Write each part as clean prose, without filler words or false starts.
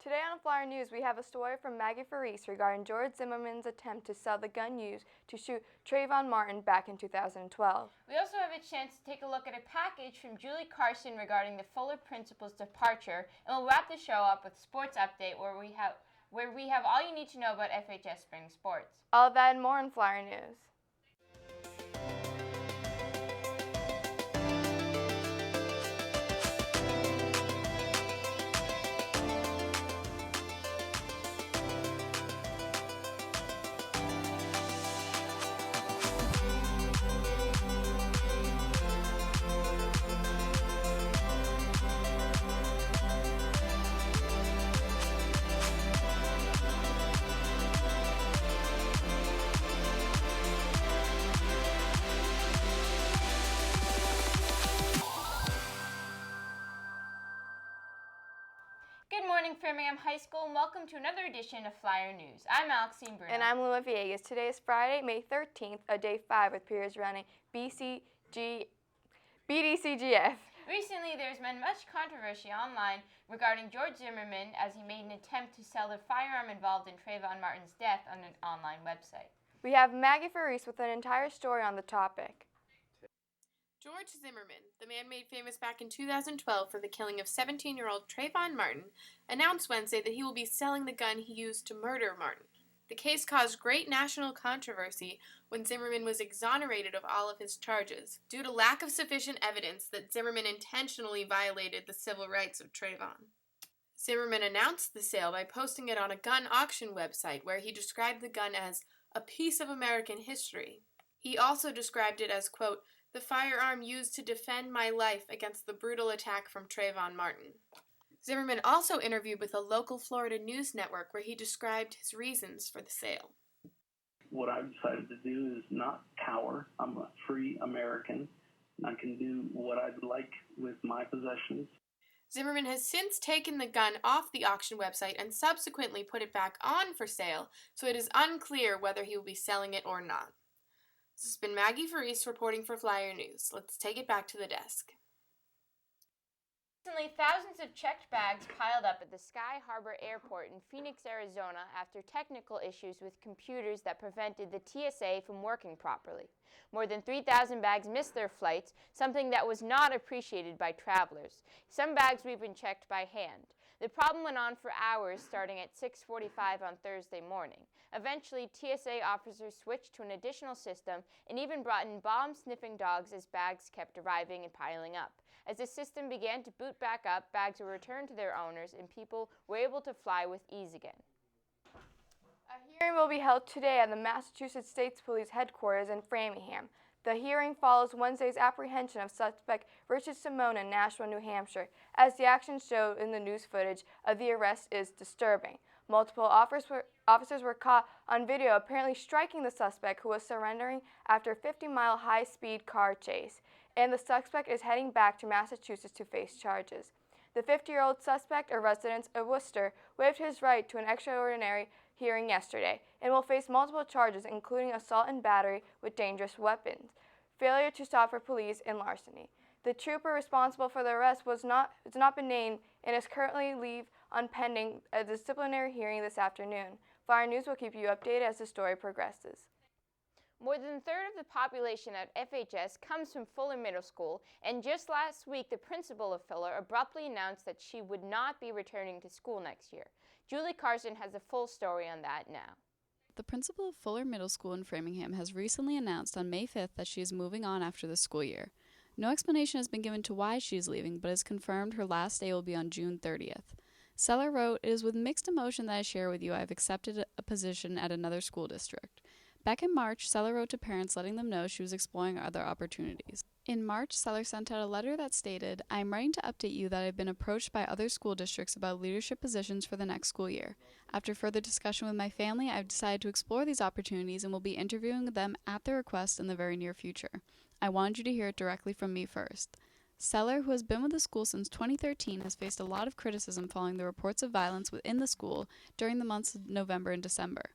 Today on Flyer News, we have a story from Maggie Faris regarding George Zimmerman's attempt to sell the gun used to shoot Trayvon Martin back in 2012. We also have a chance to take a look at a package from Julie Carson regarding the Fuller Principal's departure, and we'll wrap the show up with Sports Update, where we have all you need to know about FHS spring sports. All of that and more on Flyer News. Good morning, Framingham High School, and welcome to another edition of Flyer News. I'm Alexine Bruno. And I'm Luma Villegas. Today is Friday, May 13th, of Day 5 with periods running BDCGF. Recently, there's been much controversy online regarding George Zimmerman as he made an attempt to sell the firearm involved in Trayvon Martin's death on an online website. We have Maggie Faris with an entire story on the topic. George Zimmerman, the man made famous back in 2012 for the killing of 17-year-old Trayvon Martin, announced Wednesday that he will be selling the gun he used to murder Martin. The case caused great national controversy when Zimmerman was exonerated of all of his charges, due to lack of sufficient evidence that Zimmerman intentionally violated the civil rights of Trayvon. Zimmerman announced the sale by posting it on a gun auction website where he described the gun as a piece of American history. He also described it as, quote, the firearm used to defend my life against the brutal attack from Trayvon Martin. Zimmerman also interviewed with a local Florida news network where he described his reasons for the sale. What I've decided to do is not cower. I'm a free American, and I can do what I'd like with my possessions. Zimmerman has since taken the gun off the auction website and subsequently put it back on for sale, so it is unclear whether he will be selling it or not. This has been Maggie Faris reporting for Flyer News. Let's take it back to the desk. Recently, thousands of checked bags piled up at the Sky Harbor Airport in Phoenix, Arizona after technical issues with computers that prevented the TSA from working properly. More than 3,000 bags missed their flights, something that was not appreciated by travelers. Some bags were even checked by hand. The problem went on for hours, starting at 6:45 on Thursday morning. Eventually, TSA officers switched to an additional system and even brought in bomb-sniffing dogs as bags kept arriving and piling up. As the system began to boot back up, bags were returned to their owners and people were able to fly with ease again. A hearing will be held today at the Massachusetts State Police headquarters in Framingham. The hearing follows Wednesday's apprehension of suspect Richard Simone in Nashua, New Hampshire, as the actions showed in the news footage of the arrest is disturbing. Multiple officers were caught on video apparently striking the suspect, who was surrendering after a 50-mile high-speed car chase, and the suspect is heading back to Massachusetts to face charges. The 50-year-old suspect, a resident of Worcester, waived his right to an extraordinary hearing yesterday and will face multiple charges, including assault and battery with dangerous weapons, failure to stop for police, and larceny. The trooper responsible for the arrest has not been named and is currently leave on pending a disciplinary hearing this afternoon. Flyer News will keep you updated as the story progresses. More than a third of the population at FHS comes from Fuller Middle School, and just last week the principal of Fuller abruptly announced that she would not be returning to school next year. Julie Carson has a full story on that now. The principal of Fuller Middle School in Framingham has recently announced on May 5th that she is moving on after the school year. No explanation has been given to why she is leaving, but it is confirmed her last day will be on June 30th. Seller wrote, "It is with mixed emotion that I share with you I have accepted a position at another school district." Back in March, Seller wrote to parents letting them know she was exploring other opportunities. In March, Seller sent out a letter that stated, "I am writing to update you that I have been approached by other school districts about leadership positions for the next school year. After further discussion with my family, I have decided to explore these opportunities and will be interviewing them at their request in the very near future. I wanted you to hear it directly from me first." Seller, who has been with the school since 2013, has faced a lot of criticism following the reports of violence within the school during the months of November and December.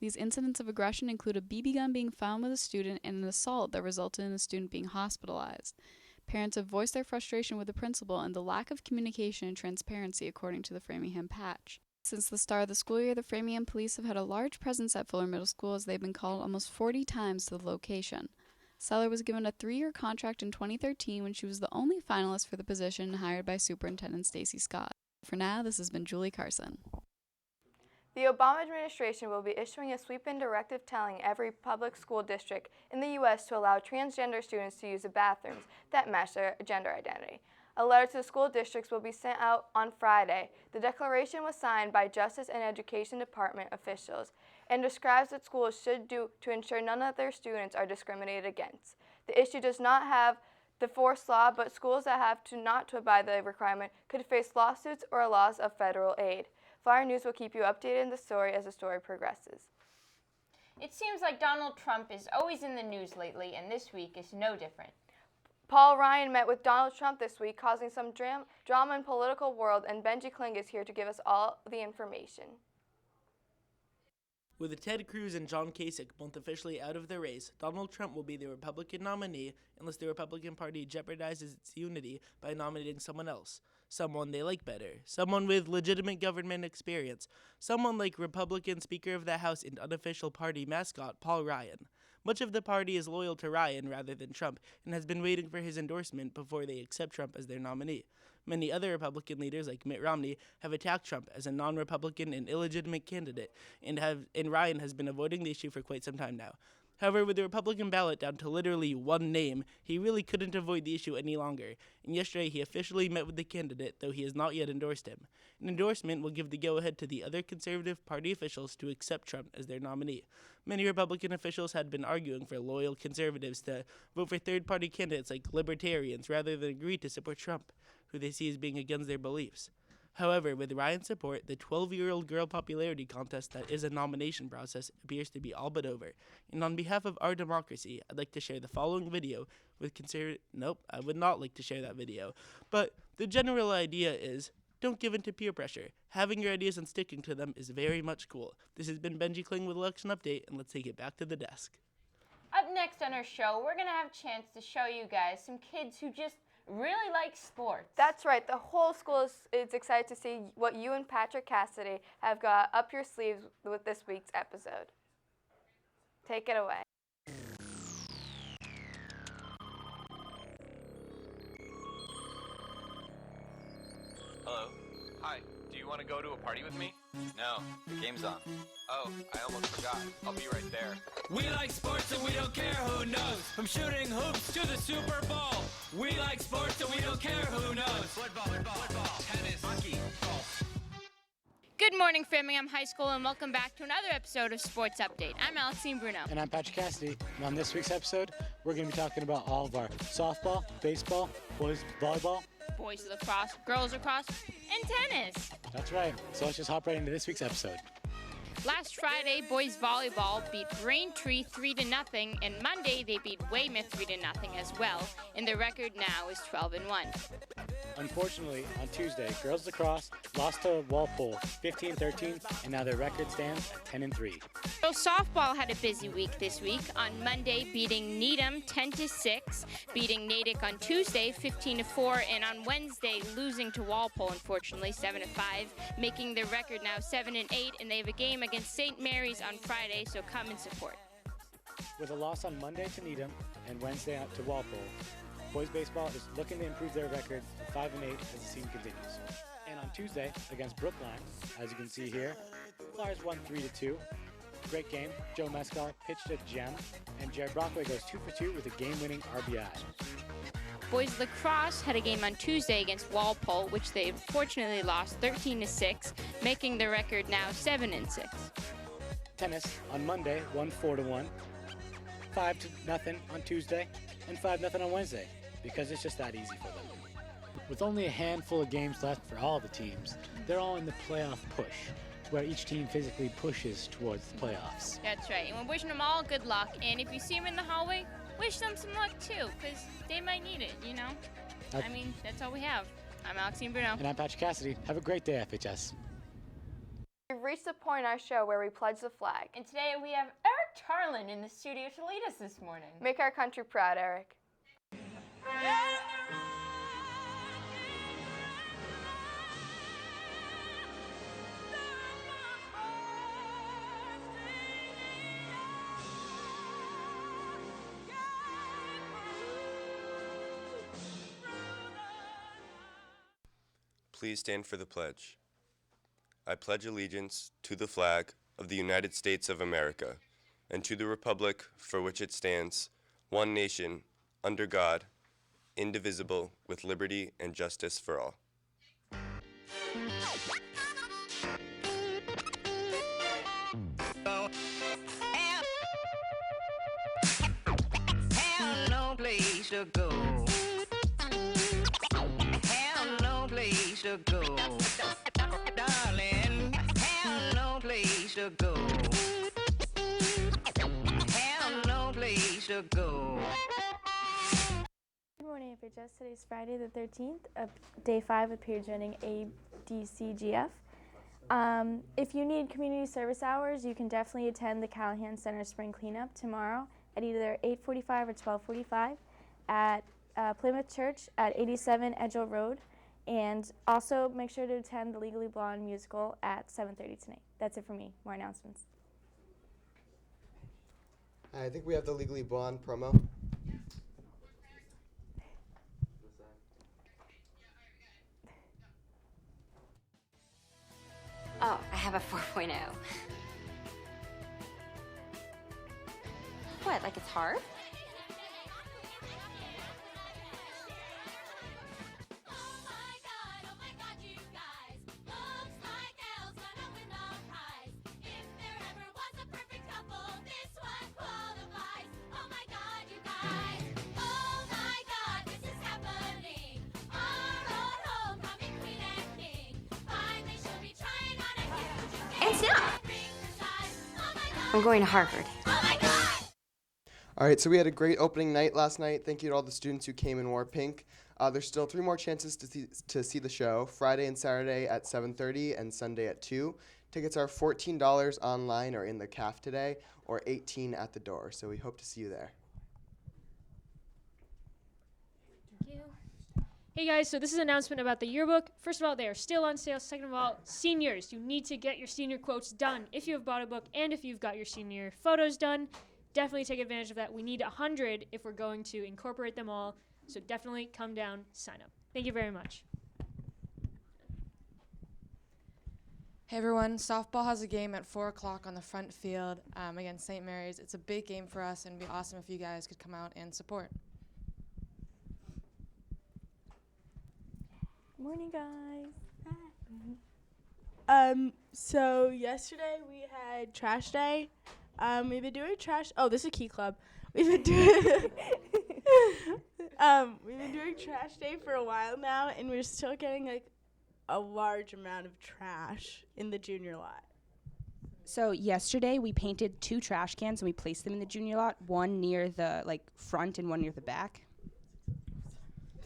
These incidents of aggression include a BB gun being found with a student and an assault that resulted in a student being hospitalized. Parents have voiced their frustration with the principal and the lack of communication and transparency, according to the Framingham Patch. Since the start of the school year, the Framingham police have had a large presence at Fuller Middle School as they've been called almost 40 times to the location. Seller was given a 3-year contract in 2013 when she was the only finalist for the position hired by Superintendent Stacy Scott. For now, this has been Julie Carson. The Obama administration will be issuing a sweep-in directive telling every public school district in the U.S. to allow transgender students to use the bathrooms that match their gender identity. A letter to the school districts will be sent out on Friday. The declaration was signed by Justice and Education Department officials and describes what schools should do to ensure none of their students are discriminated against. The issue does not have the force law, but schools that have to not to abide the requirement could face lawsuits or a loss of federal aid. Flyer News will keep you updated in the story as the story progresses. It seems like Donald Trump is always in the news lately, and this week is no different. Paul Ryan met with Donald Trump this week, causing some drama in political world, and Benji Kling is here to give us all the information. With Ted Cruz and John Kasich both officially out of the race, Donald Trump will be the Republican nominee unless the Republican Party jeopardizes its unity by nominating someone else. Someone they like better. Someone with legitimate government experience. Someone like Republican Speaker of the House and unofficial party mascot Paul Ryan. Much of the party is loyal to Ryan rather than Trump and has been waiting for his endorsement before they accept Trump as their nominee. Many other Republican leaders, like Mitt Romney, have attacked Trump as a non-Republican and illegitimate candidate, and Ryan has been avoiding the issue for quite some time now. However, with the Republican ballot down to literally one name, he really couldn't avoid the issue any longer, and yesterday he officially met with the candidate, though he has not yet endorsed him. An endorsement will give the go-ahead to the other conservative party officials to accept Trump as their nominee. Many Republican officials had been arguing for loyal conservatives to vote for third-party candidates like libertarians rather than agree to support Trump, who they see as being against their beliefs. However, with Ryan's support, the 12-year-old girl popularity contest that is a nomination process appears to be all but over. And on behalf of our democracy, I'd like to share the following video with Nope, I would not like to share that video. But the general idea is, don't give in to peer pressure. Having your ideas and sticking to them is very much cool. This has been Benji Kling with Election Update, and let's take it back to the desk. Up next on our show, we're going to have a chance to show you guys some kids who just really like sports. That's right. The whole school is excited to see what you and Patrick Cassidy have got up your sleeves with this week's episode. Take it away. Hello. Hi. Do you want to go to a party with me? No. The game's on. Oh, I almost forgot. I'll be right there. We like sports and we don't care who knows. From shooting hoops to the Super Bowl. We like sports and we don't care who knows. Football, tennis, hockey, golf. Good morning, Framingham High School, and welcome back to another episode of Sports Update. I'm Alexine Bruno. And I'm Patrick Cassidy. And on this week's episode, we're going to be talking about all of our softball, baseball, boys volleyball, Boys lacrosse, girls lacrosse, and tennis. That's right. So let's just hop right into this week's episode. Last Friday, boys volleyball beat Braintree 3-0, and Monday they beat Weymouth 3-0 as well, and the record now is 12-1. Unfortunately, on Tuesday, girls lacrosse lost to Walpole 15-13, and now their record stands at 10-3. Girls softball had a busy week this week. On Monday, beating Needham 10-6, beating Natick on Tuesday 15-4, and on Wednesday losing to Walpole, unfortunately 7-5, making their record now 7-8, and they have a game against St. Mary's on Friday, so come and support. With a loss on Monday to Needham and Wednesday to Walpole, boys baseball is looking to improve their record to 5-8 as the season continues. And on Tuesday against Brookline, as you can see here, Flyers won 3-2. Great game. Joe Mescal pitched a gem, and Jared Brockway goes 2 for 2 with a game-winning RBI. Boys lacrosse had a game on Tuesday against Walpole, which they unfortunately lost 13-6, making the record now 7-6. Tennis on Monday won 4-1, 5-0 on Tuesday, and 5-0 on Wednesday, because it's just that easy for them. With only a handful of games left for all the teams, they're all in the playoff push, where each team physically pushes towards the playoffs. That's right, and we're wishing them all good luck, and if you see them in the hallway, wish them some luck too, because they might need it, you know? I mean, that's all we have. I'm Alexine Bruno. And I'm Patrick Cassidy. Have a great day, FHS. We've reached the point in our show where we pledge the flag. And today we have Eric Charlin in the studio to lead us this morning. Make our country proud, Eric. Please stand for the pledge. I pledge allegiance to the flag of the United States of America and to the republic for which it stands, one nation, under God, indivisible, with liberty and justice for all. Have no place to go. Have no place to go. Darling, have no place to go. Have no place to go. Good morning, FHS. Today's Friday the 13th, day 5 of period joining ADCGF. If you need community service hours, you can definitely attend the Callahan Center Spring Cleanup tomorrow at either 8:45 or 12:45 at Plymouth Church at 87 Edgell Road. And also make sure to attend the Legally Blonde musical at 7:30 tonight. That's it for me. More announcements. I think we have the Legally Blonde promo. Oh, I have a 4.0. What, like it's hard? I'm going to Harvard. All right, so we had a great opening night last night. Thank you to all the students who came and wore pink. There's still 3 more chances to see the show, Friday and Saturday at 7:30 and Sunday at 2. Tickets are $14 online or in the CAF today, or $18 at the door, so we hope to see you there. Thank you. Hey guys, so this is an announcement about the yearbook. First of all, they are still on sale. Second of all, seniors, you need to get your senior quotes done if you have bought a book and if you've got your senior photos done. Definitely take advantage of that. We need 100 if we're going to incorporate them all. So definitely come down, sign up. Thank you very much. Hey everyone, softball has a game at 4 o'clock on the front field against St. Mary's. It's a big game for us and it'd be awesome if you guys could come out and support. Morning, guys. So yesterday we had trash day. We've been doing trash. Oh, this is Key Club. We've been doing trash day for a while now, and we're still getting like a large amount of trash in the junior lot. So yesterday we painted 2 trash cans and we placed them in the junior lot, one near the front and one near the back.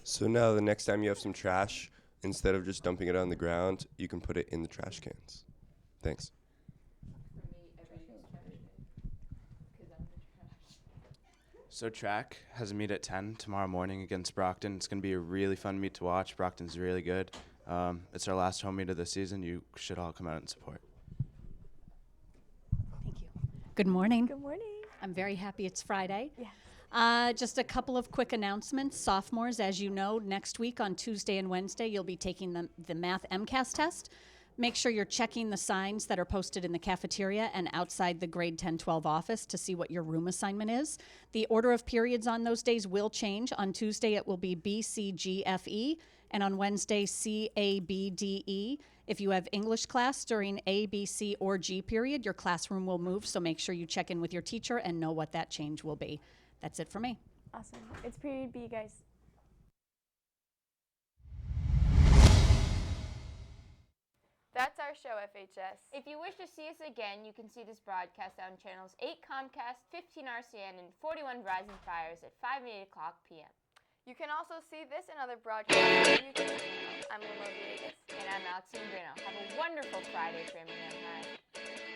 So now the next time you have some trash, instead of just dumping it on the ground, you can put it in the trash cans. Thanks. So track has a meet at 10 tomorrow morning against Brockton. It's going to be a really fun meet to watch. Brockton's really good. It's our last home meet of the season. You should all come out and support. Good morning. Good morning. I'm very happy it's Friday. Yeah. Just a couple of quick announcements. Sophomores, as you know, next week on Tuesday and Wednesday, you'll be taking the Math MCAS test. Make sure you're checking the signs that are posted in the cafeteria and outside the grade 10-12 office to see what your room assignment is. The order of periods on those days will change. On Tuesday, it will be B, C, G, F, E, and on Wednesday, C, A, B, D, E. If you have English class during A, B, C, or G period, your classroom will move, so make sure you check in with your teacher and know what that change will be. That's it for me. Awesome. It's period B, guys. That's our show, FHS. If you wish to see us again, you can see this broadcast on channels 8 Comcast, 15 RCN, and 41 Verizon Fires at 5 and 8 o'clock p.m. You can also see this and other broadcasts on our YouTube channel. I'm Limo Villegas. And I'm Alexine Brino. Have a wonderful Friday, Framingham High.